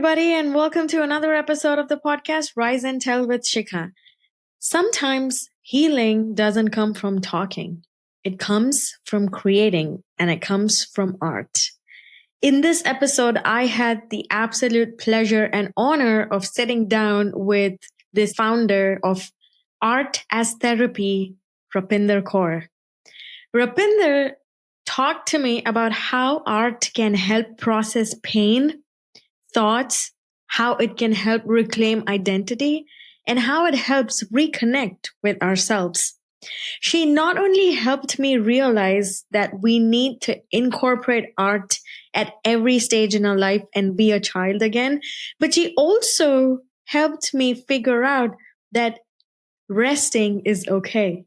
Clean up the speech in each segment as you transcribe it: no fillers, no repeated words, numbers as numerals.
everybody, and welcome to another episode of the podcast Rise and Tell with Sheekha. Sometimes healing doesn't come from talking, it comes from creating, and it comes from art. In this episode, I had the absolute pleasure and honor of sitting down with this founder of Art as Therapy, Rapinder Kaur. Rapinder talked to me about how art can help process pain, thoughts, how it can help reclaim identity, and how it helps reconnect with ourselves. She not only helped me realize that we need to incorporate art at every stage in our life and be a child again, but she also helped me figure out that resting is okay.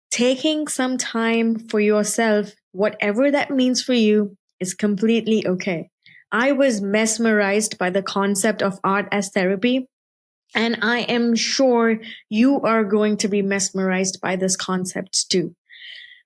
Taking some time for yourself, whatever that means for you, is completely okay. I was mesmerized by the concept of art as therapy, and I am sure you are going to be mesmerized by this concept too.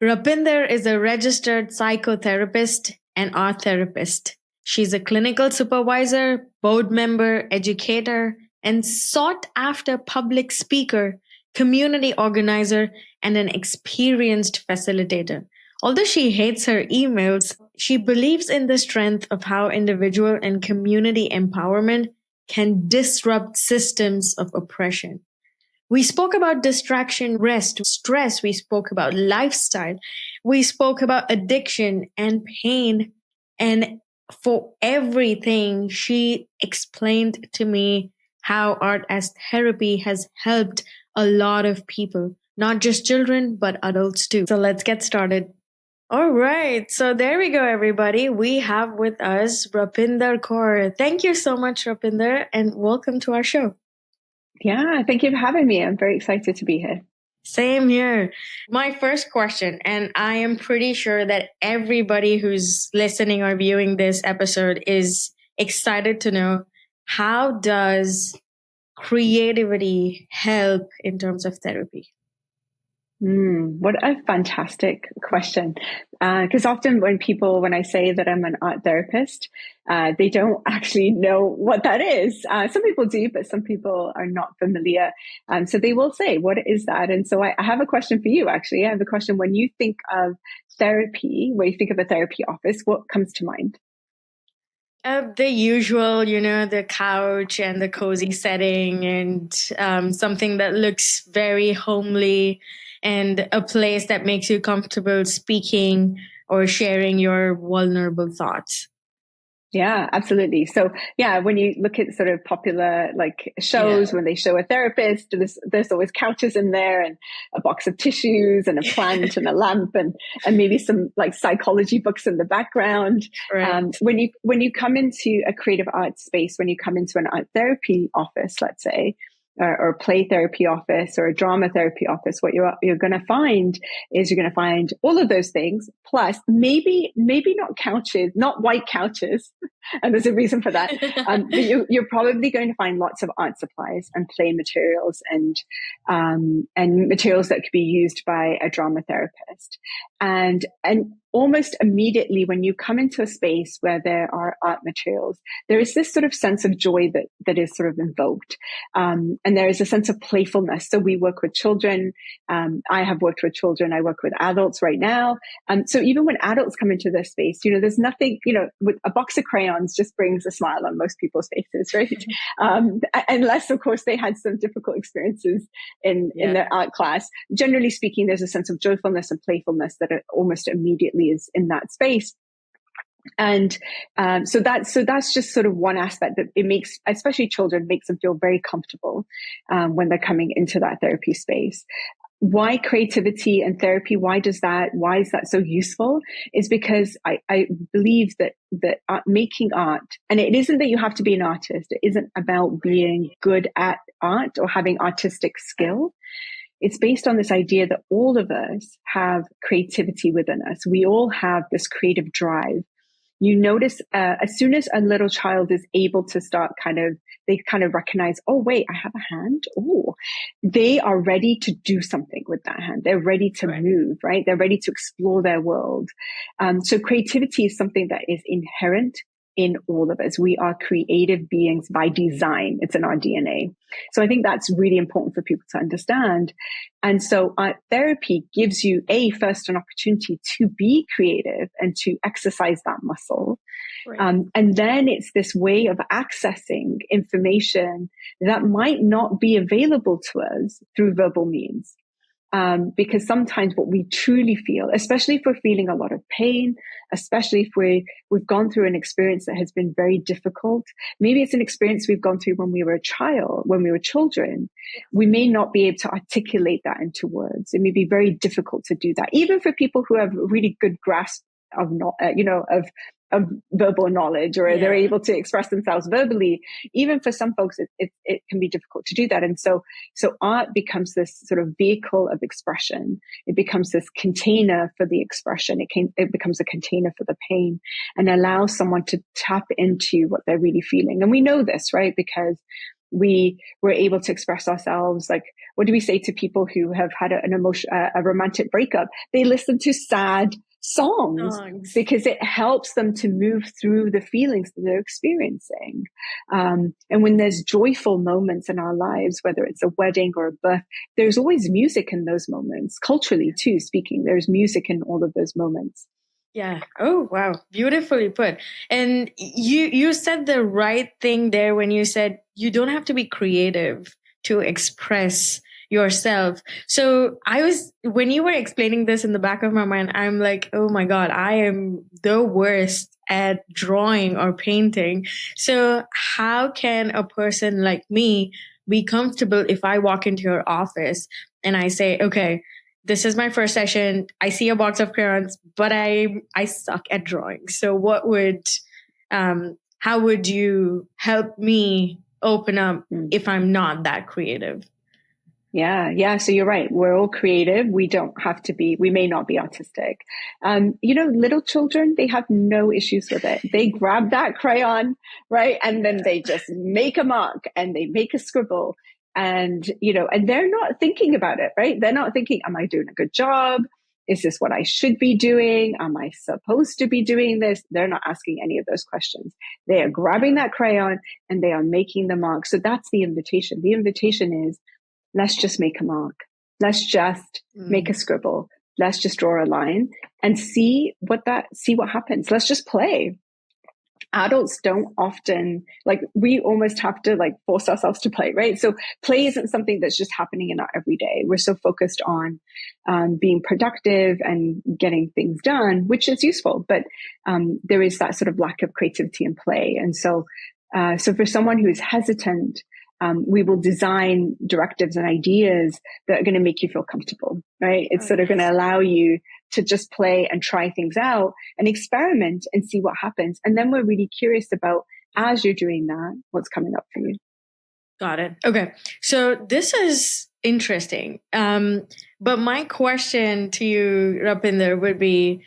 Rapinder is a registered psychotherapist and art therapist. She's a clinical supervisor, board member, educator, and sought after public speaker, community organizer, and an experienced facilitator. Although she hates her emails, she believes in the strength of how individual and community empowerment can disrupt systems of oppression. We spoke about distraction, rest, stress. We spoke about lifestyle. We spoke about addiction and pain. And for everything, she explained to me how art as therapy has helped a lot of people, not just children, but adults too. So let's get started. All right. So there we go, everybody. We have with us Rapinder Kaur. Thank you so much, Rapinder, and welcome to our show. Yeah, thank you for having me. I'm very excited to be here. Same here. My first question, and I am pretty sure that everybody who's listening or viewing this episode is excited to know, how does creativity help in terms of therapy? What a fantastic question. Because often when I say that I'm an art therapist, they don't actually know what that is. Some people do, but some people are not familiar. So they will say, what is that? And so I have a question for you, actually. I have a question. When you think of therapy, when you think of a therapy office, what comes to mind? The usual, the couch and the cozy setting, and something that looks very homely, and a place that makes you comfortable speaking or sharing your vulnerable thoughts. Yeah, absolutely. So yeah, when you look at sort of popular like shows, when they show a therapist, there's always couches in there and a box of tissues and a plant and a lamp and maybe some like psychology books in the background. Right. When you come into a creative arts space, when you come into an art therapy office, let's say, or play therapy office or a drama therapy office, what you're going to find is you're going to find all of those things, plus maybe not couches, not white couches, and there's a reason for that. But you're probably going to find lots of art supplies and play materials and materials that could be used by a drama therapist. And almost immediately when you come into a space where there are art materials, there is this sort of sense of joy that is sort of invoked. And there is a sense of playfulness. So we work with children. I have worked with children. I work with adults right now. So even when adults come into this space, there's nothing, with a box of crayons just brings a smile on most people's faces, right? Unless, of course, they had some difficult experiences in their art class. Generally speaking, there's a sense of joyfulness and playfulness that almost immediately is in that space. And so that's just sort of one aspect that it makes, especially children, makes them feel very comfortable when they're coming into that therapy space. Why creativity and therapy? Why is that so useful? Is because I believe that making art, and it isn't that you have to be an artist. It isn't about being good at art or having artistic skill. It's based on this idea that all of us have creativity within us. We all have this creative drive. You notice as soon as a little child is able to start they recognize, oh, wait, I have a hand. Oh, they are ready to do something with that hand. They're ready to move, right? They're ready to explore their world. So creativity is something that is inherent in all of us. We are creative beings by design. It's in our DNA. So I think that's really important for people to understand. And so art therapy gives you first an opportunity to be creative and to exercise that muscle. Right. And then it's this way of accessing information that might not be available to us through verbal means. Because sometimes what we truly feel, especially if we're feeling a lot of pain, especially if we've gone through an experience that has been very difficult, maybe it's an experience we've gone through when we were children, we may not be able to articulate that into words. It may be very difficult to do that, even for people who have a really good grasp of verbal knowledge, or they're able to express themselves verbally. Even for some folks, it can be difficult to do that. And so art becomes this sort of vehicle of expression. It becomes this container for the expression. It becomes a container for the pain, and allows someone to tap into what they're really feeling. And we know this, right? Because we were able to express ourselves. Like, what do we say to people who have had a romantic breakup? They listen to sad songs because it helps them to move through the feelings that they're experiencing. And when there's joyful moments in our lives, whether it's a wedding or a birth, there's always music in those moments. Culturally too, speaking, there's music in all of those moments. Yeah. Oh, wow. Beautifully put. And you said the right thing there when you said you don't have to be creative to express yourself. So when you were explaining this in the back of my mind, I'm like, oh my God, I am the worst at drawing or painting. So how can a person like me be comfortable if I walk into your office and I say, okay, this is my first session. I see a box of crayons, but I suck at drawing. So how would you help me open up if I'm not that creative? Yeah. So you're right. We're all creative. We may not be artistic. Little children, they have no issues with it. They grab that crayon, right? And then they just make a mark and they make a scribble. And they're not thinking about it, right? They're not thinking, am I doing a good job? Is this what I should be doing? Am I supposed to be doing this? They're not asking any of those questions. They are grabbing that crayon and they are making the mark. So that's the invitation. The invitation is, let's just make a mark. Let's just make a scribble. Let's just draw a line and see what happens. Let's just play. Adults don't often, we almost have to force ourselves to play, right? So play isn't something that's just happening in our everyday. We're so focused on being productive and getting things done, which is useful, but there is that sort of lack of creativity and play. And so for someone who is hesitant, we will design directives and ideas that are going to make you feel comfortable, right? It's sort of going to allow you to just play and try things out and experiment and see what happens. And then we're really curious about, as you're doing that, what's coming up for you. Got it. Okay. So this is interesting. But my question to you, Rapinder, would be,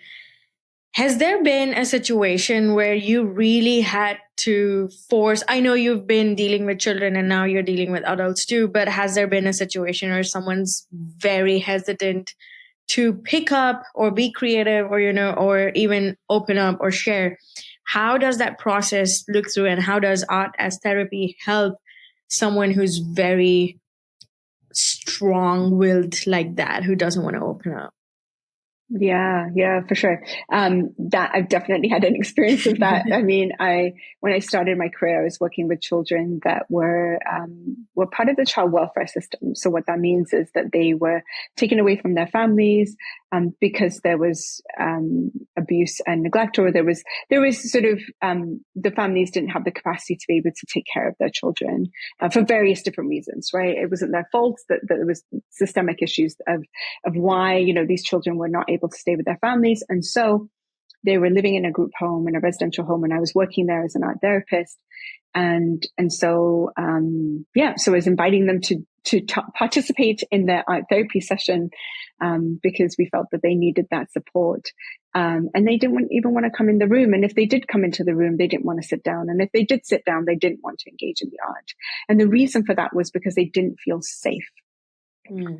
has there been a situation where you really had to force, I know you've been dealing with children and now you're dealing with adults too, but has there been a situation where someone's very hesitant to pick up or be creative or, or even open up or share? How does that process look through, and how does art as therapy help someone who's very strong-willed like that, who doesn't want to open up? Yeah, for sure. That I've definitely had an experience of that. I mean, when I started my career, I was working with children that were part of the child welfare system. So what that means is that they were taken away from their families because there was abuse and neglect, or there was sort of the families didn't have the capacity to be able to take care of their children for various different reasons. Right? It wasn't their fault that there was systemic issues of why these children were not able to stay with their families, and so they were living in a group home, in a residential home, and I was working there as an art therapist, and so so I was inviting them to participate in their art therapy session because we felt that they needed that support, and they didn't even want to come in the room, and if they did come into the room, they didn't want to sit down, and if they did sit down, they didn't want to engage in the art, and the reason for that was because they didn't feel safe.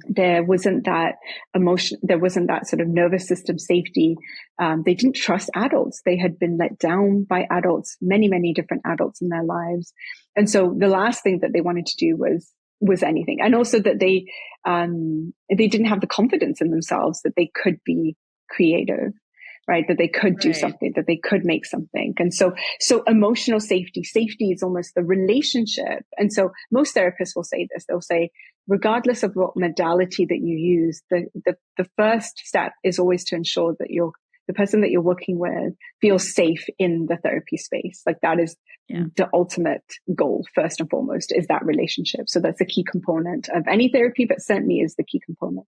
There wasn't that emotion, there wasn't that sort of nervous system safety. They didn't trust adults. They had been let down by adults, many, many different adults in their lives. And so the last thing that they wanted to do was anything. And also that they didn't have the confidence in themselves that they could be creative, right? That they could do something, that they could make something. And so emotional safety is almost the relationship. And so most therapists will say this. They'll say, regardless of what modality that you use, the first step is always to ensure that the person that you're working with feels safe in the therapy space. Like that is the ultimate goal, first and foremost, is that relationship. So that's a key component of any therapy, but certainly is the key component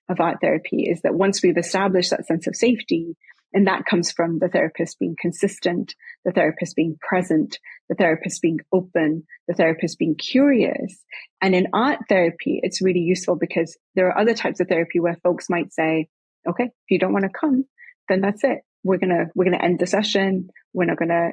of art therapy, is that once we've established that sense of safety, and that comes from the therapist being consistent, the therapist being present, the therapist being open, the therapist being curious. And in art therapy, it's really useful because there are other types of therapy where folks might say, okay, if you don't want to come, then that's it. We're going to end the session. We're not going to,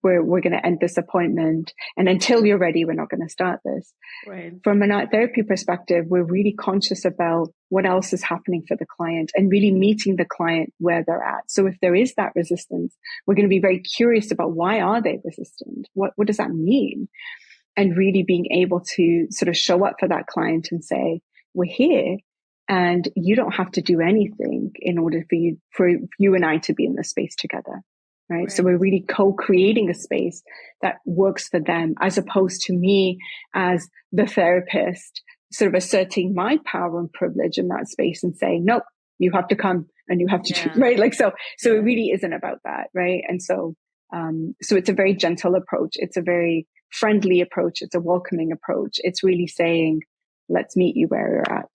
we're going to end this appointment. And until you're ready, we're not going to start this. Right. From an art therapy perspective, we're really conscious about what else is happening for the client and really meeting the client where they're at. So if there is that resistance, we're going to be very curious about why are they resistant? What does that mean? And really being able to sort of show up for that client and say, we're here. And you don't have to do anything in order for you and I to be in this space together. Right. So we're really co-creating a space that works for them, as opposed to me as the therapist sort of asserting my power and privilege in that space and saying, nope, you have to come and you have to do, right. Like, so it really isn't about that. Right. And so it's a very gentle approach. It's a very friendly approach. It's a welcoming approach. It's really saying, let's meet you where you're at.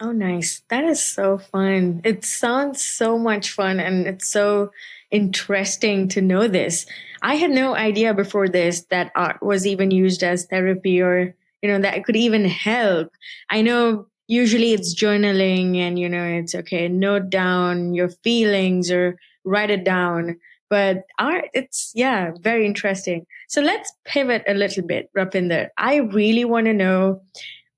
Oh, nice. That is so fun. It sounds so much fun, and it's so interesting to know this. I had no idea before this that art was even used as therapy, or, that it could even help. I know usually it's journaling and, it's okay, note down your feelings or write it down. But art, it's, very interesting. So let's pivot a little bit, Rapinder. I really want to know,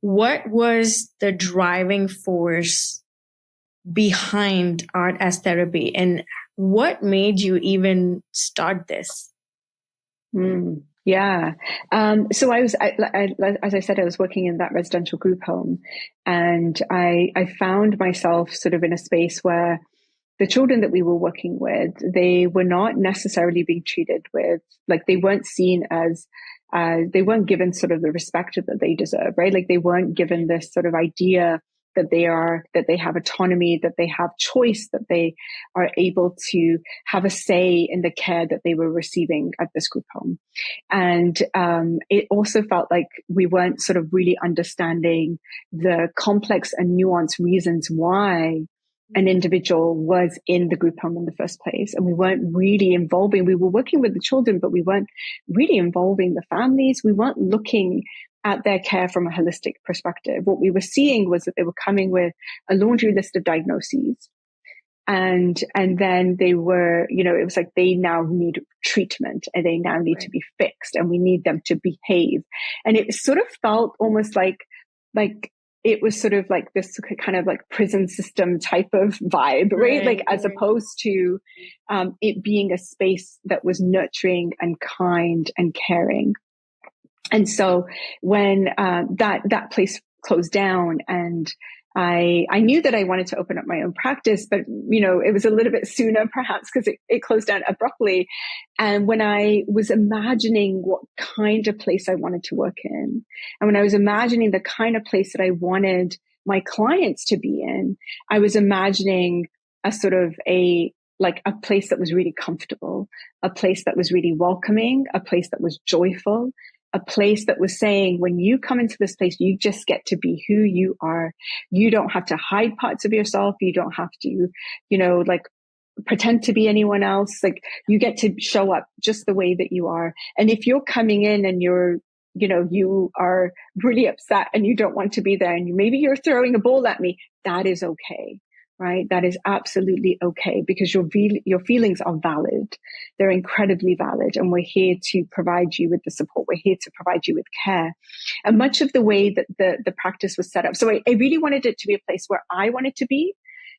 what was the driving force behind art as therapy, and what made you even start this? Yeah. So as I said, I was working in that residential group home, and I found myself sort of in a space where the children that we were working with, they were not necessarily being treated with, like, they weren't seen as, they weren't given sort of the respect that they deserve, right? Like, they weren't given this sort of idea that they have autonomy, that they have choice, that they are able to have a say in the care that they were receiving at this group home. And it also felt like we weren't sort of really understanding the complex and nuanced reasons why an individual was in the group home in the first place. And we weren't really we were working with the children, but we weren't really involving the families. We weren't looking at their care from a holistic perspective. What we were seeing was that they were coming with a laundry list of diagnoses. And then they were, it was like, they now need treatment and they now need to be fixed, and we need them to behave. And it sort of felt almost like it was sort of like this kind of like prison system type of vibe, right? Like, as opposed to it being a space that was nurturing and kind and caring. And so when that place closed down, and I knew that I wanted to open up my own practice, but, it was a little bit sooner perhaps because it closed down abruptly. And when I was imagining what kind of place I wanted to work in, and when I was imagining the kind of place that I wanted my clients to be in, I was imagining a sort of a place that was really comfortable, a place that was really welcoming, a place that was joyful, a place that was saying, when you come into this place, you just get to be who you are. You don't have to hide parts of yourself. You don't have to, pretend to be anyone else. Like, you get to show up just the way that you are. And if you're coming in and you are really upset and you don't want to be there, and maybe you're throwing a bowl at me, that is okay. right? That is absolutely okay, because your feelings are valid. They're incredibly valid. And we're here to provide you with the support. We're here to provide you with care. And much of the way that the practice was set up. So I really wanted it to be a place where I wanted to be.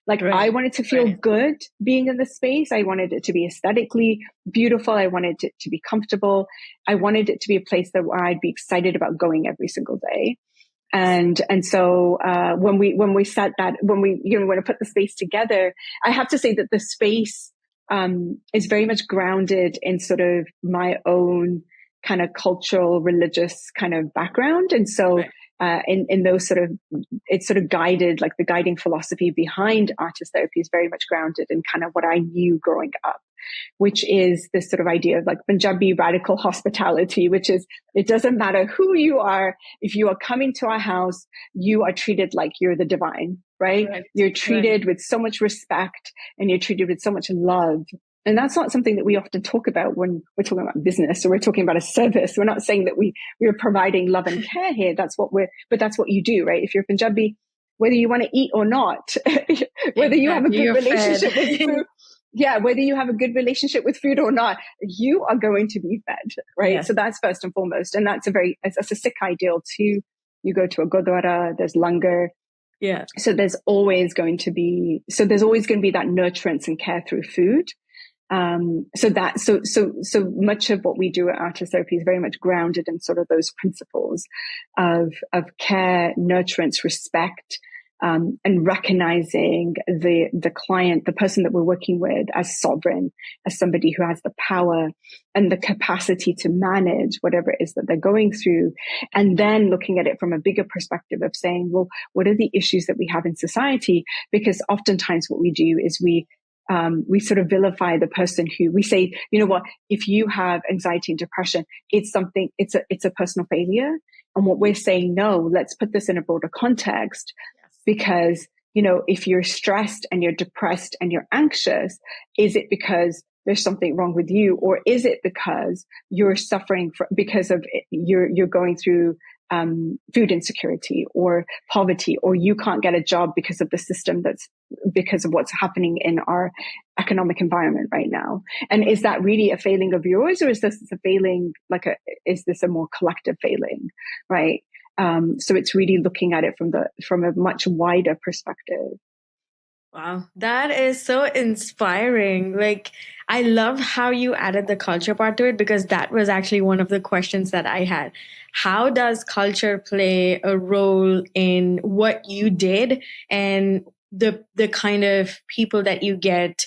Like, Right. I wanted to feel Right. good being in the space. I wanted it to be aesthetically beautiful. I wanted it to be comfortable. I wanted it to be a place that where I'd be excited about going every single day. And so, when we set that, when we, want to put the space together, I have to say that the space, is very much grounded in sort of my own kind of cultural, religious kind of background. And so, in those sort of, it's sort of guided, like the guiding philosophy behind artist therapy is very much grounded in kind of what I knew growing up, which is this sort of idea of like Punjabi radical hospitality, which is, it doesn't matter who you are. If you are coming to our house, you are treated like you're the divine, right? You're treated with so much respect, and you're treated with so much love. And that's not something that we often talk about when we're talking about business or we're talking about a service. We're not saying that we're providing love and care here. But that's what you do, right? If you're Punjabi, whether you want to eat or not, whether you have a good relationship with food, whether you have a good relationship with food or not, you are going to be fed, right? Yes. So that's first and foremost. And that's a Sikh ideal too. You go to a Gurdwara, there's langar. Yeah. So there's always going to be that nurturance and care through food. So much of what we do at artist therapy is very much grounded in sort of those principles of care, nurturance, respect, and recognizing the client, the person that we're working with, as sovereign, as somebody who has the power and the capacity to manage whatever it is that they're going through. And then looking at it from a bigger perspective of saying, well, what are the issues that we have in society? Because oftentimes what we do is we sort of vilify the person who we say, you know what, if you have anxiety and depression, it's a personal failure. And what we're saying, no, let's put this in a broader context, because, if you're stressed and you're depressed and you're anxious, is it because there's something wrong with you? Or is it because you're suffering because of you're going through food insecurity or poverty, or you can't get a job because of the system because of what's happening in our economic environment right now? And is that really a failing of yours, or is this a failing, is this a more collective failing, right? So it's really looking at it from a much wider perspective. Wow, that is so inspiring. Like, I love how you added the culture part to it, because that was actually one of the questions that I had. How does culture play a role in what you did and the kind of people that you get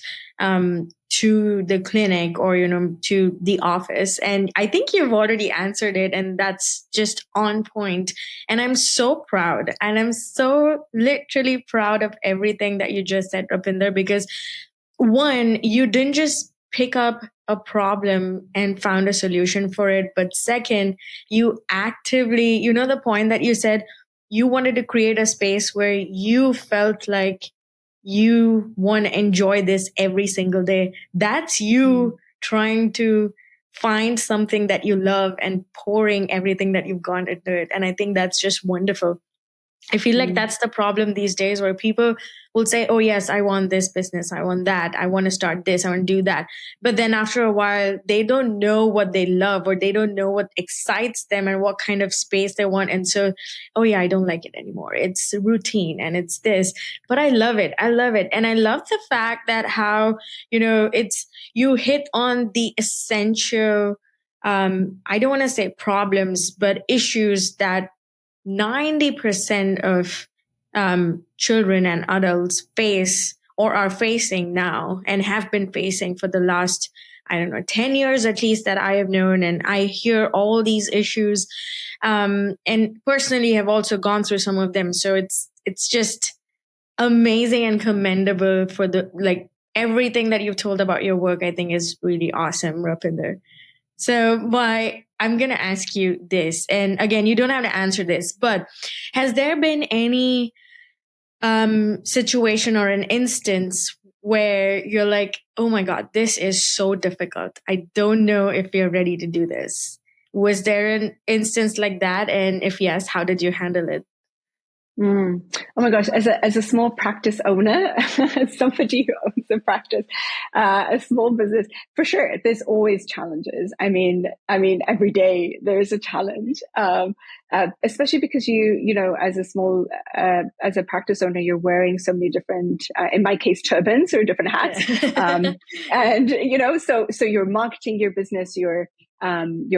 to the clinic or, to the office? And I think you've already answered it, and that's just on point. And I'm so proud, and I'm so literally proud of everything that you just said, Rapinder, because one, you didn't just pick up a problem and found a solution for it, but second, you actively, the point that you said, you wanted to create a space where you felt like you want to enjoy this every single day. That's you trying to find something that you love and pouring everything that you've gone into it. And I think that's just wonderful. I feel like that's the problem these days, where people will say, oh, yes, I want this business. I want that. I want to start this. I want to do that. But then after a while, they don't know what they love, or they don't know what excites them and what kind of space they want. And so, oh, yeah, I don't like it anymore. It's routine and it's this. But I love it. I love it. And I love the fact that how, you hit on the essential, I don't want to say problems, but issues that 90% of children and adults face or are facing now and have been facing for the last, 10 years at least that I have known. And I hear all these issues and personally have also gone through some of them. So it's just amazing and commendable for everything that you've told about your work. I think is really awesome, Rapinder. So I'm going to ask you this. And again, you don't have to answer this, but has there been any situation or an instance where you're like, oh my God, this is so difficult. I don't know if you're ready to do this. Was there an instance like that? And if yes, how did you handle it? Mm. Oh my gosh, as a small practice owner, as somebody who owns a practice, a small business, for sure, there's always challenges. I mean, every day there is a challenge, especially because you know, as a small, as a practice owner, you're wearing so many different, in my case, turbans or different hats, Yeah. and you know, so you're marketing your business, your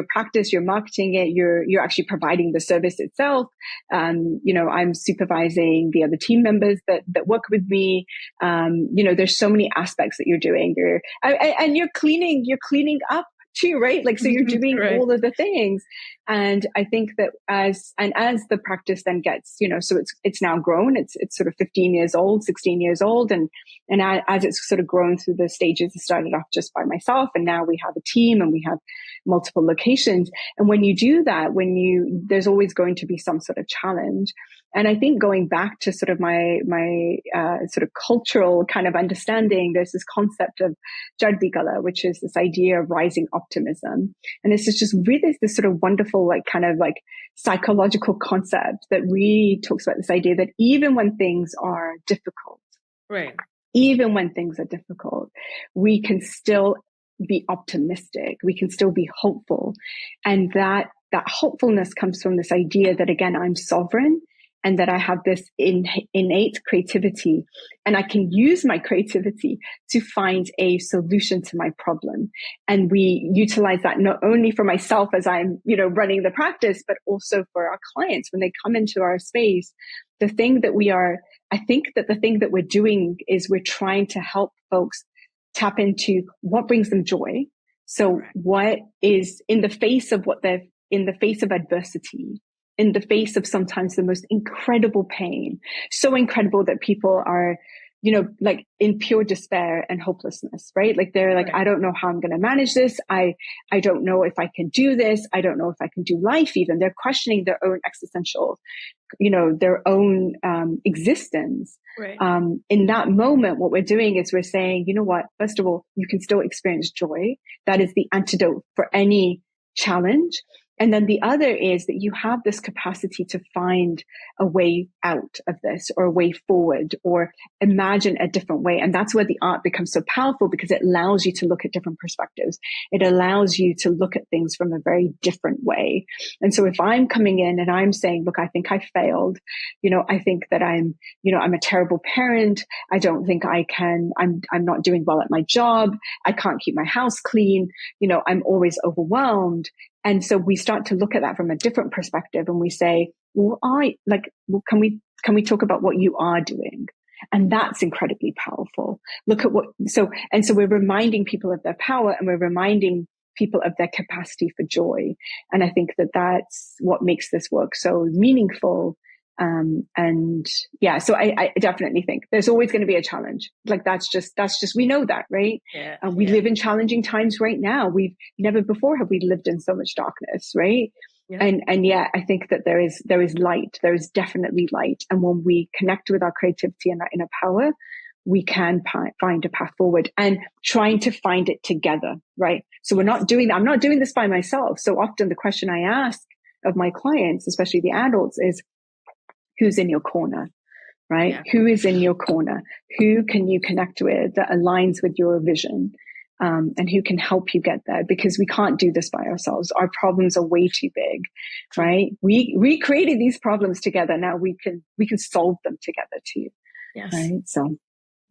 practice, you're marketing it, you're actually providing the service itself. You know, I'm supervising the other team members that work with me. You know, there's so many aspects that you're doing. And you're cleaning up too, right? Like, so you're doing Correct. all of the things. And I think that as the practice then gets, you know, so it's now grown, it's sort of 15 years old, 16 years old. And as it's sort of grown through the stages, it started off just by myself. And now we have a team and we have multiple locations. And when you do that, there's always going to be some sort of challenge. And I think going back to sort of my sort of cultural kind of understanding, there's this concept of Jardikala, which is this idea of rising optimism. And it's just really this sort of wonderful, like kind of like psychological concept that really talks about this idea that even when things are difficult, Right. even when things are difficult, we can still be optimistic. We can still be hopeful. And that hopefulness comes from this idea that, again, I'm sovereign and that I have this innate creativity, and I can use my creativity to find a solution to my problem. And we utilize that not only for myself as I'm, you know, running the practice, but also for our clients when they come into our space. I think that the thing that we're doing is we're trying to help folks tap into what brings them joy. So what is in the face of in the face of adversity, in the face of sometimes the most incredible pain, so incredible that people are, you know, like in pure despair and hopelessness, right? Like they're like, I don't know how I'm going to manage this. I don't know if I can do this. I don't know if I can do life even. They're questioning their own existential, you know, their own existence. Right. In that moment, what we're doing is we're saying, you know what, first of all, you can still experience joy. That is the antidote for any challenge. And then the other is that you have this capacity to find a way out of this, or a way forward, or imagine a different way. And that's where the art becomes so powerful, because it allows you to look at different perspectives. It allows you to look at things from a very different way. And so if I'm coming in and I'm saying, look, I think I failed, you know, I think that I'm a terrible parent. I don't think I'm not doing well at my job. I can't keep my house clean. You know, I'm always overwhelmed. And so we start to look at that from a different perspective, and we say, well, can we talk about what you are doing? And that's incredibly powerful. Look at so we're reminding people of their power, and we're reminding people of their capacity for joy. And I think that that's what makes this work so meaningful. And yeah, so I definitely think there's always going to be a challenge. Like that's just, we know that, right? Yeah. We live in challenging times right now. We've never before have we lived in so much darkness, right? Yeah. And yeah, I think that there is light. There is definitely light. And when we connect with our creativity and our inner power, we can find a path forward, and trying to find it together, right? So we're not doing that. I'm not doing this by myself. So often the question I ask of my clients, especially the adults, is, who's in your corner, right? Yeah. Who is in your corner? Who can you connect with that aligns with your vision? And who can help you get there? Because we can't do this by ourselves. Our problems are way too big, right? We created these problems together. Now we can solve them together too. Yes. Right. So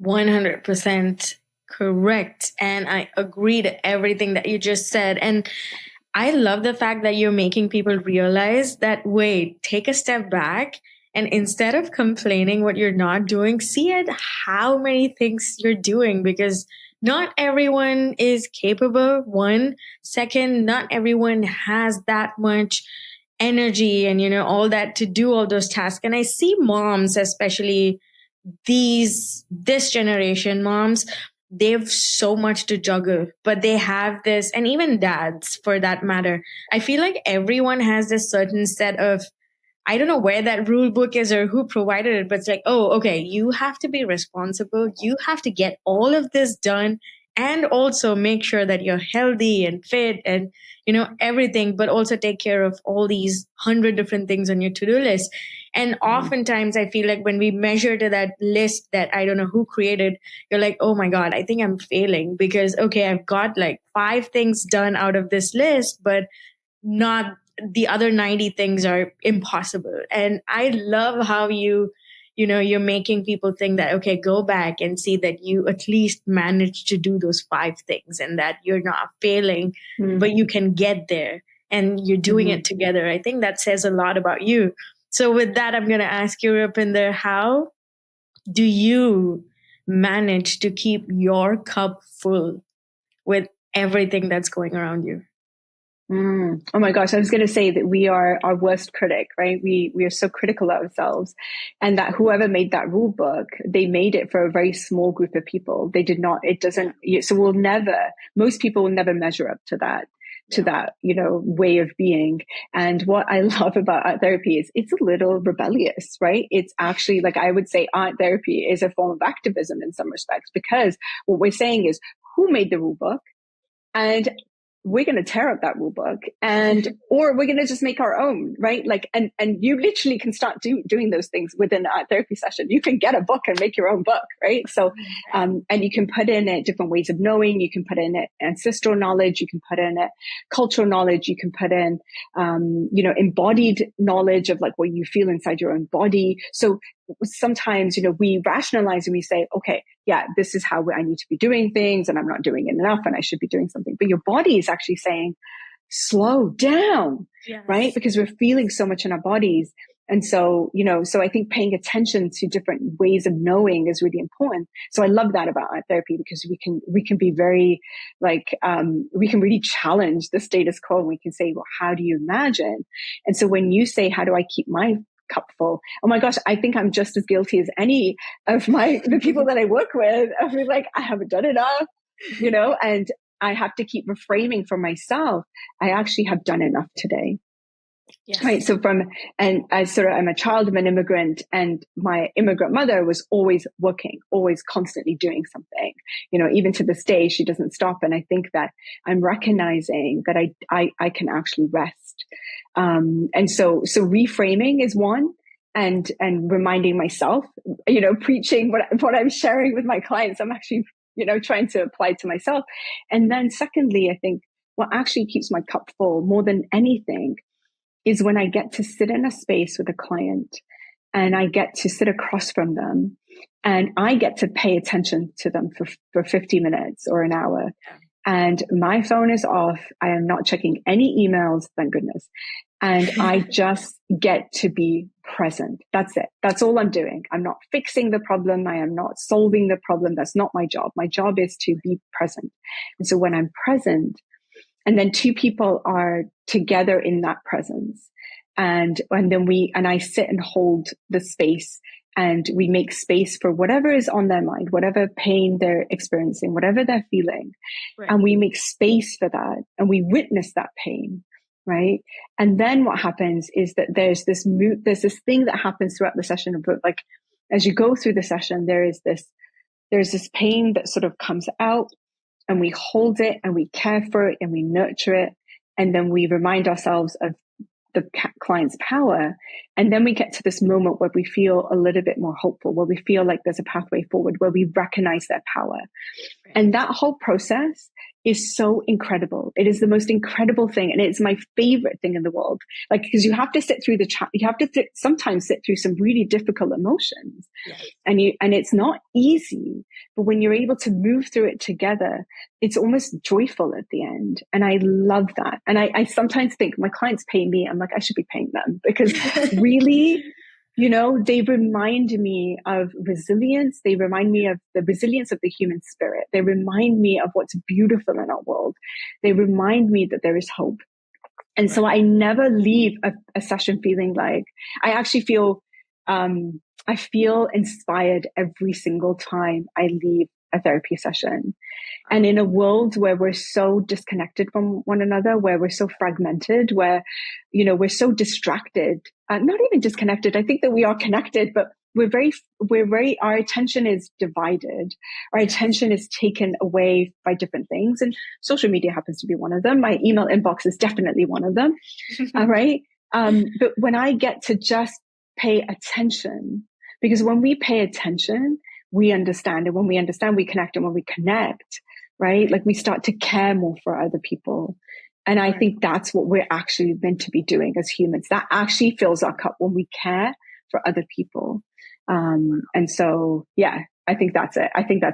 100% correct. And I agree to everything that you just said. And I love the fact that you're making people realize that, wait, take a step back. And instead of complaining what you're not doing, see at how many things you're doing, because not everyone is capable. One, second, not everyone has that much energy and, all that to do all those tasks. And I see moms, especially this generation moms, they have so much to juggle, but they have this, and even dads for that matter. I feel like everyone has this certain set of, I don't know where that rule book is or who provided it, but it's like, oh, okay, you have to be responsible. You have to get all of this done and also make sure that you're healthy and fit and, everything, but also take care of all these 100 different things on your to-do list. And oftentimes I feel like when we measure to that list that I don't know who created, you're like, oh my God, I think I'm failing because, okay, I've got like 5 things done out of this list, but not the other 90 things are impossible. And I love how you're making people think that, okay, go back and see that you at least managed to do those 5 things and that you're not failing, but you can get there and you're doing it together. I think that says a lot about you. So with that, I'm going to ask you, Rapinder, how do you manage to keep your cup full with everything that's going around you? Oh my gosh, I was going to say that we are our worst critic, right? We are so critical of ourselves, and that whoever made that rule book, they made it for a very small group of people. They did not, it doesn't, so most people will never measure up to that, way of being. And what I love about art therapy is it's a little rebellious, right? It's actually, like, I would say art therapy is a form of activism in some respects, because what we're saying is, who made the rule book? And we're going to tear up that rule book, or we're going to just make our own, right? Like, and you literally can start doing those things within a therapy session. You can get a book and make your own book, right? So, and you can put in it different ways of knowing. You can put in it ancestral knowledge. You can put in it cultural knowledge. You can put in, embodied knowledge of like what you feel inside your own body. So sometimes, we rationalize and we say, okay, yeah, this is how I need to be doing things, and I'm not doing it enough, and I should be doing something. But your body is actually saying, slow down, right? Because we're feeling so much in our bodies. And so, so I think paying attention to different ways of knowing is really important. So I love that about art therapy, because we can be very like, we can really challenge the status quo, and we can say, well, how do you imagine? And so when you say, how do I keep my cup full? Oh my gosh, I think I'm just as guilty as any of the people that I work with. I feel like I haven't done enough, and I have to keep reframing for myself. I actually have done enough today. Yes. Right. So I'm a child of an immigrant, and my immigrant mother was always working, always constantly doing something, even to this day, she doesn't stop. And I think that I'm recognizing that I can actually rest. And so reframing is one, and reminding myself, preaching what I'm sharing with my clients, I'm actually, trying to apply to myself. And then secondly, I think what actually keeps my cup full more than anything is when I get to sit in a space with a client, and I get to sit across from them, and I get to pay attention to them for 50 minutes or an hour. And my phone is off. I am not checking any emails, thank goodness. And I just get to be present. That's it. That's all I'm doing. I'm not fixing the problem. I am not solving the problem. That's not my job. My job is to be present. And so when I'm present, and then two people are together in that presence, and then I sit and hold the space, and we make space for whatever is on their mind, whatever pain they're experiencing, whatever they're feeling. Right. And we make space for that, and we witness that pain. Right. And then what happens is that there's this thing that happens throughout the session. But like, as you go through the session, there's this pain that sort of comes out, and we hold it, and we care for it, and we nurture it. And then we remind ourselves of the client's power. And then we get to this moment where we feel a little bit more hopeful, where we feel like there's a pathway forward, where we recognize their power. Right. And that whole process is so incredible. It is the most incredible thing. And it's my favorite thing in the world. Like, because you have to sit through you have to sometimes sit through some really difficult emotions. Yes. And it's not easy, but when you're able to move through it together, it's almost joyful at the end. And I love that. And I sometimes think my clients pay me. I'm like, I should be paying them, because really, they remind me of resilience. They remind me of the resilience of the human spirit. They remind me of what's beautiful in our world. They remind me that there is hope. And so I never leave a session feeling like, I actually feel, I feel inspired every single time I leave a therapy session. And in a world where we're so disconnected from one another, where we're so fragmented, where, we're so distracted, not even disconnected. I think that we are connected, but our attention is divided. Our attention is taken away by different things. And social media happens to be one of them. My email inbox is definitely one of them. All right. But when I get to just pay attention, because when we pay attention, we understand. And when we understand, we connect. And when we connect, right, like we start to care more for other people. And I think that's what we're actually meant to be doing as humans. That actually fills our cup when we care for other people. And so, yeah, I think that's it.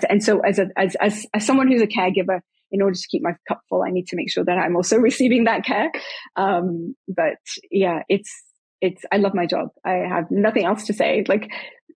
And so as someone who's a caregiver, in order to keep my cup full, I need to make sure that I'm also receiving that care. But yeah, I love my job. I have nothing else to say. Like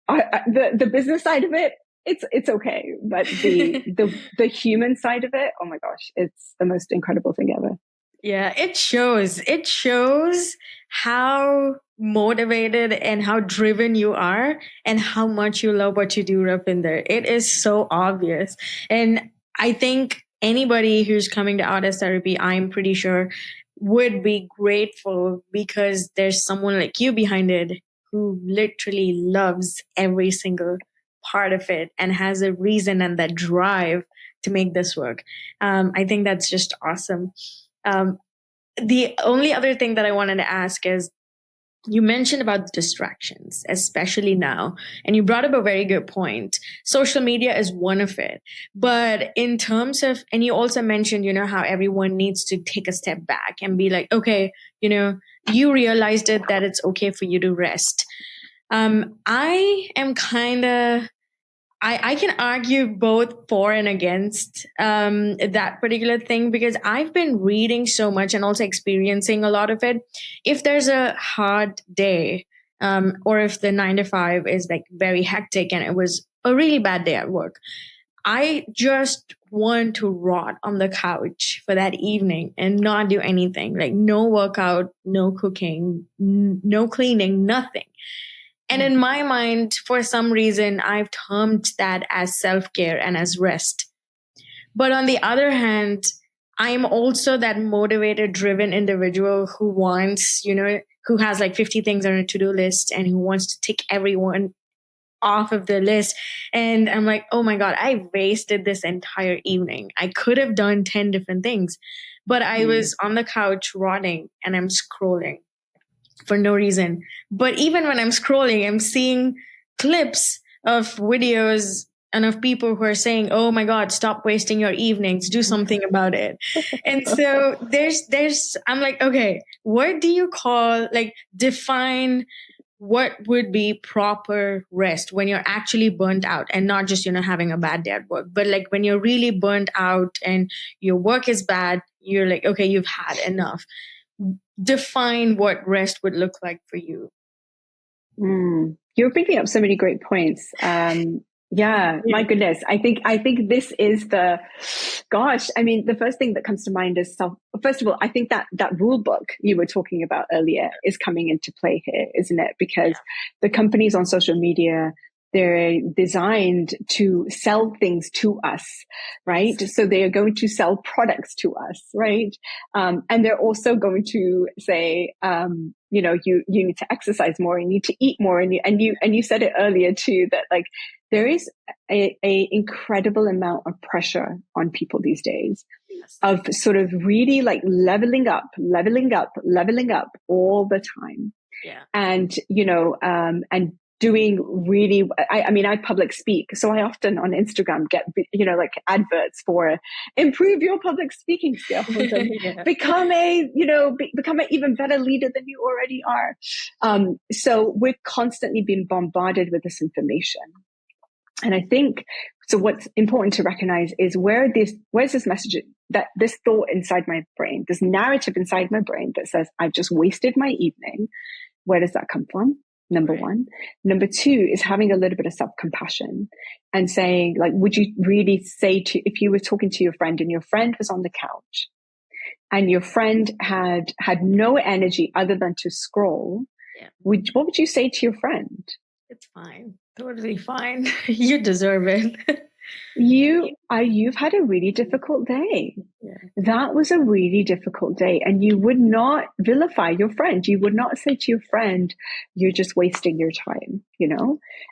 the business side of it, it's okay. But the human side of it, oh my gosh, it's the most incredible thing ever. Yeah, it shows. It shows how motivated and how driven you are and how much you love what you do, Rapinder. It is so obvious. And I think anybody who's coming to artist therapy, I'm pretty sure, would be grateful because there's someone like you behind it who literally loves every single part of it and has a reason and that drive to make this work. I think that's just awesome. The only other thing that I wanted to ask is, you mentioned about distractions, especially now, and you brought up a very good point. Social media is one of it. But in terms of, and you also mentioned, how everyone needs to take a step back and be like, okay, you realized it, that it's okay for you to rest. I am kind of, I can argue both for and against that particular thing, because I've been reading so much and also experiencing a lot of it. If there's a hard day, or if the 9 to 5 is like very hectic and it was a really bad day at work, I just want to rot on the couch for that evening and not do anything. Like no workout, no cooking, no cleaning, nothing. And in my mind, for some reason, I've termed that as self-care and as rest. But on the other hand, I'm also that motivated, driven individual who wants, who has like 50 things on a to-do list and who wants to tick everyone off of the list. And I'm like, oh my God, I wasted this entire evening. I could have done 10 different things, but I was on the couch rotting and I'm scrolling for no reason. But even when I'm scrolling, I'm seeing clips of videos and of people who are saying, oh my God, stop wasting your evenings, do something about it. And so I'm like, okay, what do you call, like, define what would be proper rest when you're actually burnt out and not just, having a bad day at work, but like when you're really burnt out and your work is bad, you're like, okay, you've had enough. Define what rest would look like for you. You're picking up so many great points. Yeah, my goodness. I think this is the first thing that comes to mind is first of all, I think that rule book you were talking about earlier is coming into play here, isn't it? Because the companies on social media, they're designed to sell things to us, right? So they are going to sell products to us, right? And they're also going to say, you need to exercise more, you need to eat more, and you said it earlier too, that like there is a incredible amount of pressure on people these days of sort of really like leveling up all the time. Yeah. And, and doing really, I public speak. So I often on Instagram get, like adverts for improve your public speaking skills and become an even better leader than you already are. So we're constantly being bombarded with this information. And I think, so what's important to recognize is where's this message, that this thought inside my brain, this narrative inside my brain that says, I've just wasted my evening. Where does that come from? Number one. Number two is having a little bit of self-compassion and saying, like, would you really say if you were talking to your friend and your friend was on the couch and your friend had no energy other than to scroll, what would you say to your friend? It's fine. Totally fine. You deserve it. You've had a really difficult day. Yeah. That was a really difficult day. And you would not vilify your friend. You would not say to your friend, you're just wasting your time,?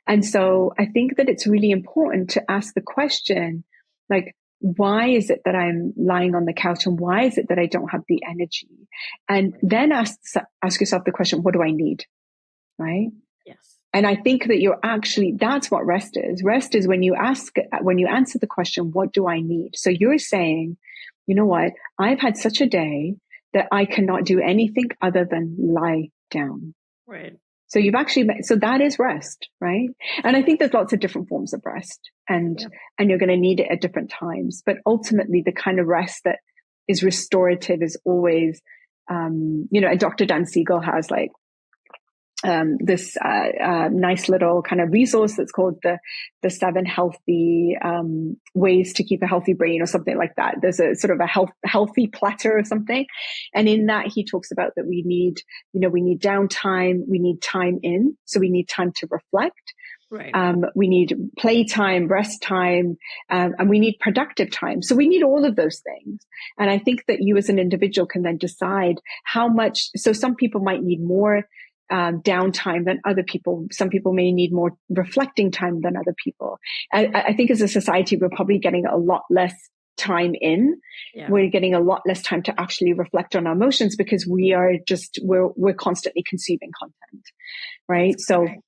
And so I think that it's really important to ask the question, like, why is it that I'm lying on the couch and why is it that I don't have the energy? And then ask yourself the question, what do I need? Right? Yes. And I think that that's what rest is. Rest is when you answer the question, what do I need? So you're saying, you know what? I've had such a day that I cannot do anything other than lie down. Right. So so that is rest, right? And I think there's lots of different forms of rest, and you're going to need it at different times. But ultimately, the kind of rest that is restorative is always, Dr. Dan Siegel has like this nice little kind of resource that's called the 7 healthy ways to keep a healthy brain, or something like that. There's a sort of a healthy platter or something, and in that he talks about that we need downtime, we need time in, so we need time to reflect. Right. We need playtime, rest time, and we need productive time. So we need all of those things. And I think that you as an individual can then decide how much. So some people might need more downtime than other people. Some people may need more reflecting time than other people. I think as a society, we're probably getting a lot less time in. Yeah. We're getting a lot less time to actually reflect on our emotions because we're constantly consuming content, right? That's so correct.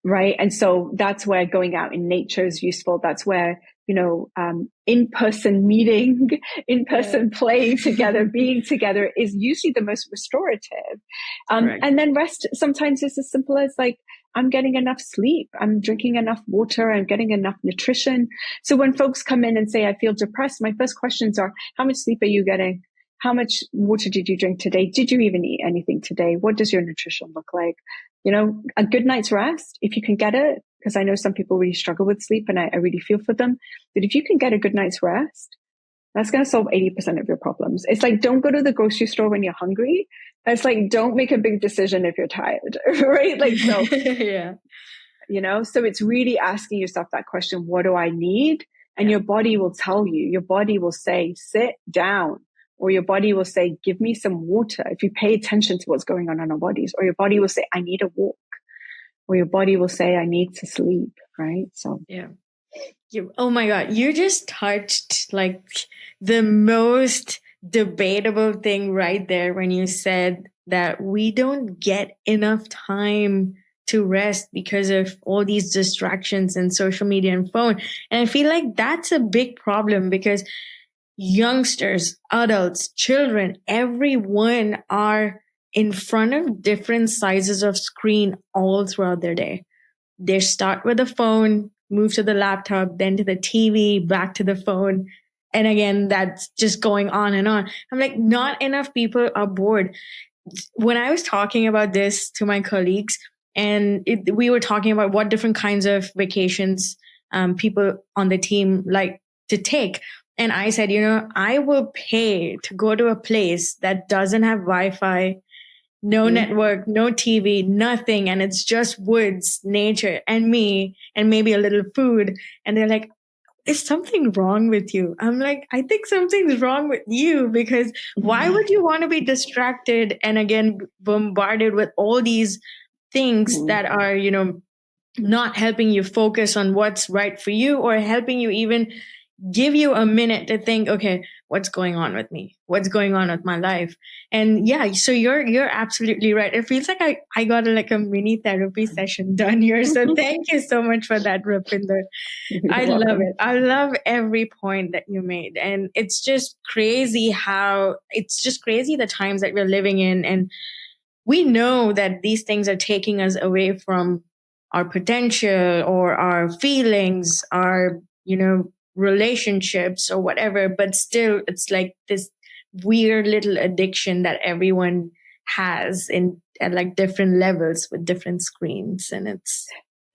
Right. And so that's where going out in nature is useful. That's where, in-person meeting, in-person playing together, being together is usually the most restorative. And then rest sometimes is as simple as like, I'm getting enough sleep. I'm drinking enough water. I'm getting enough nutrition. So when folks come in and say, I feel depressed, my first questions are, how much sleep are you getting? How much water did you drink today? Did you even eat anything today? What does your nutrition look like? A good night's rest, if you can get it, because I know some people really struggle with sleep and I really feel for them. But if you can get a good night's rest, that's going to solve 80% of your problems. It's like, don't go to the grocery store when you're hungry. It's like, don't make a big decision if you're tired, right? Like, so, yeah. So it's really asking yourself that question, what do I need? And your body will tell you, your body will say, sit down. Or your body will say, give me some water. If you pay attention to what's going on in our bodies, or your body will say, I need a walk. Or your body will say, I need to sleep. Right. So, yeah. Oh my God. You just touched like the most debatable thing right there when you said that we don't get enough time to rest because of all these distractions and social media and phone. And I feel like that's a big problem because youngsters, adults, children, everyone are in front of different sizes of screen all throughout their day. They start with the phone, move to the laptop, then to the TV, back to the phone. And again, that's just going on and on. I'm like, not enough people are bored. When I was talking about this to my colleagues, and we were talking about what different kinds of vacations people on the team like to take. And I said, I will pay to go to a place that doesn't have Wi-Fi, no network, no TV, nothing. And it's just woods, nature, and me, and maybe a little food. And they're like, is something wrong with you? I'm like, I think something's wrong with you, because why would you want to be distracted and again bombarded with all these things that are, not helping you focus on what's right for you, or helping you even give you a minute to think, okay, what's going on with me? What's going on with my life? And yeah, so you're absolutely right. It feels like I got a mini therapy session done here. So thank you so much for that, Rapinder. I love it. I love every point that you made. And it's just crazy the times that we're living in. And we know that these things are taking us away from our potential or our feelings, our, relationships or whatever, but still it's like this weird little addiction that everyone has at like different levels with different screens. And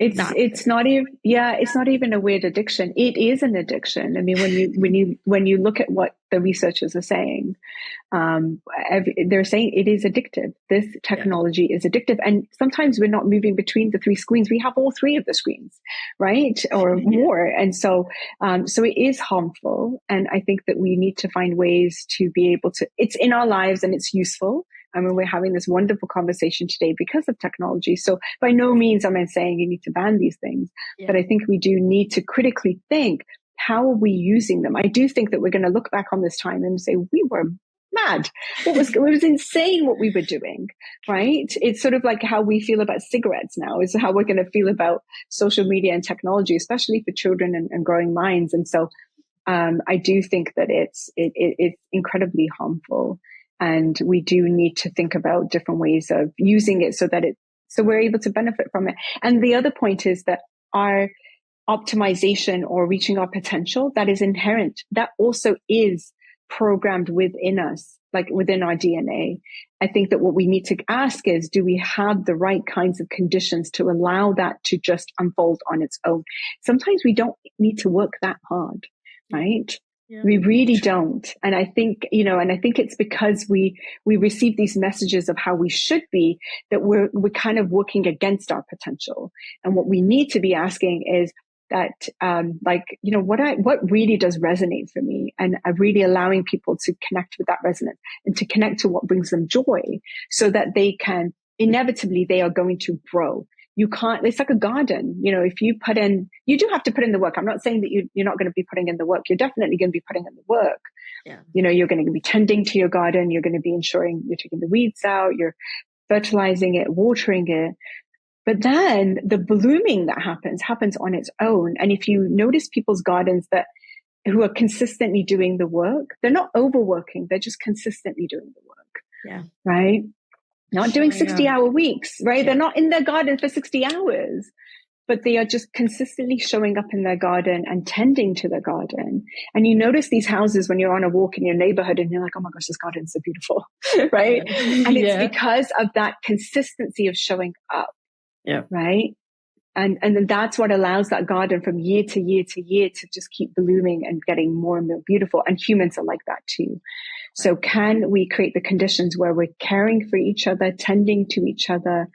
it's not even a weird addiction. It is an addiction. I mean, when you look at what the researchers are saying, they're saying it is addictive. This technology is addictive, and sometimes we're not moving between the 3 screens. We have all 3 of the screens, right, or more, and so it is harmful. And I think that we need to find ways to be able to. It's in our lives and it's useful. I mean, we're having this wonderful conversation today because of technology. So by no means am I saying you need to ban these things, but I think we do need to critically think, how are we using them? I do think that we're going to look back on this time and say, we were mad. It was insane what we were doing, right? It's sort of like how we feel about cigarettes now is how we're going to feel about social media and technology, especially for children and growing minds. And so, I do think that it's incredibly harmful, and we do need to think about different ways of using it so we're able to benefit from it. And the other point is that our optimization or reaching our potential, that is inherent, that also is programmed within us, like within our DNA. I think that what we need to ask is, do we have the right kinds of conditions to allow that to just unfold on its own? Sometimes we don't need to work that hard, right? Yeah. We really don't. And I think, it's because we receive these messages of how we should be that we're kind of working against our potential. And what we need to be asking is that, what really does resonate for me, and really allowing people to connect with that resonance and to connect to what brings them joy, so that they are going to grow. You can't, it's like a garden. If you you do have to put in the work. I'm not saying that you're not going to be putting in the work. You're definitely going to be putting in the work. Yeah. You're going to be tending to your garden. You're going to be ensuring you're taking the weeds out. You're fertilizing it, watering it. But then the blooming that happens on its own. And if you notice people's gardens who are consistently doing the work, they're not overworking. They're just consistently doing the work. Yeah. Right. Not doing 60-hour weeks, right? Yeah. They're not in their garden for 60 hours, but they are just consistently showing up in their garden and tending to their garden. And you notice these houses when you're on a walk in your neighborhood and you're like, oh my gosh, this garden's so beautiful, right? Yeah. And it's because of that consistency of showing up. Yeah. Right. And then that's what allows that garden from year to year to year to just keep blooming and getting more and more beautiful. And humans are like that too. So can we create the conditions where we're caring for each other, tending to each other,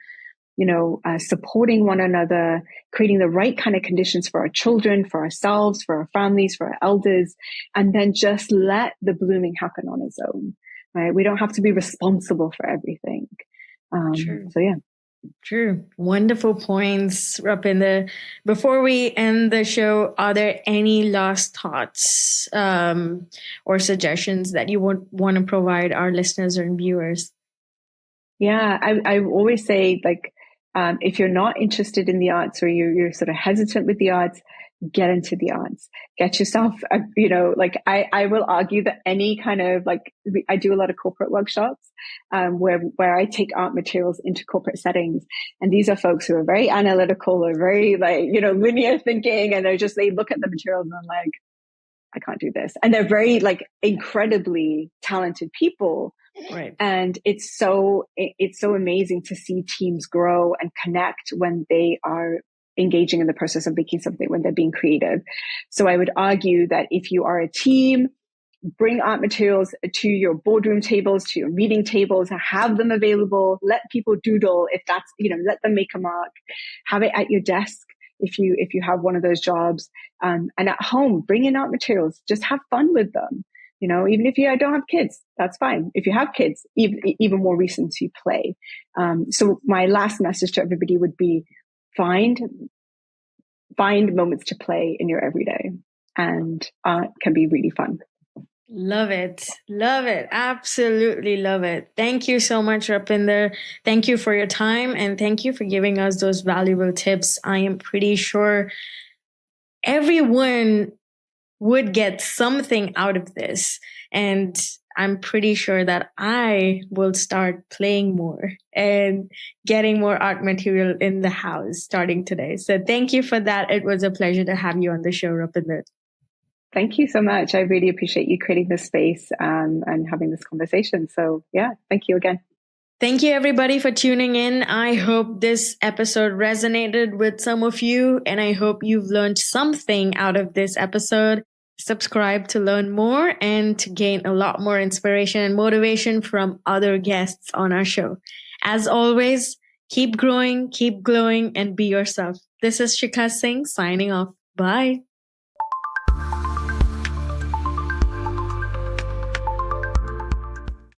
supporting one another, creating the right kind of conditions for our children, for ourselves, for our families, for our elders, and then just let the blooming happen on its own, right? We don't have to be responsible for everything. So yeah. True. Wonderful points, Rapinder. Before we end the show, are there any last thoughts or suggestions that you would want to provide our listeners and viewers? Yeah, I always say, if you're not interested in the arts, or you're sort of hesitant with the arts, get into the arts. Get yourself, I will argue that any kind of, I do a lot of corporate workshops where I take art materials into corporate settings. And these are folks who are very analytical or very linear thinking. And they look at the materials and I'm like, I can't do this. And they're very incredibly talented people. Right. And it's so amazing to see teams grow and connect when they are engaging in the process of making something, when they're being creative. So I would argue that if you are a team, bring art materials to your boardroom tables, to your meeting tables, have them available, let people doodle. If that's, let them make a mark, have it at your desk. If you have one of those jobs, and at home, bring in art materials, just have fun with them. Even if you don't have kids, that's fine. If you have kids, even more reason to play. So my last message to everybody would be, find moments to play in your everyday, and art can be really fun. Love it. Love it. Absolutely love it. Thank you so much, Rapinder. Thank you for your time, and thank you for giving us those valuable tips. I am pretty sure everyone would get something out of this, and I'm pretty sure that I will start playing more and getting more art material in the house starting today. So thank you for that. It was a pleasure to have you on the show, Rapinder. Thank you so much. I really appreciate you creating this space and having this conversation. So yeah, thank you again. Thank you, everybody, for tuning in. I hope this episode resonated with some of you, and I hope you've learned something out of this episode. Subscribe to learn more and to gain a lot more inspiration and motivation from other guests on our show. As always, keep growing, keep glowing, and be yourself. This is Sheekha Singh signing off. Bye.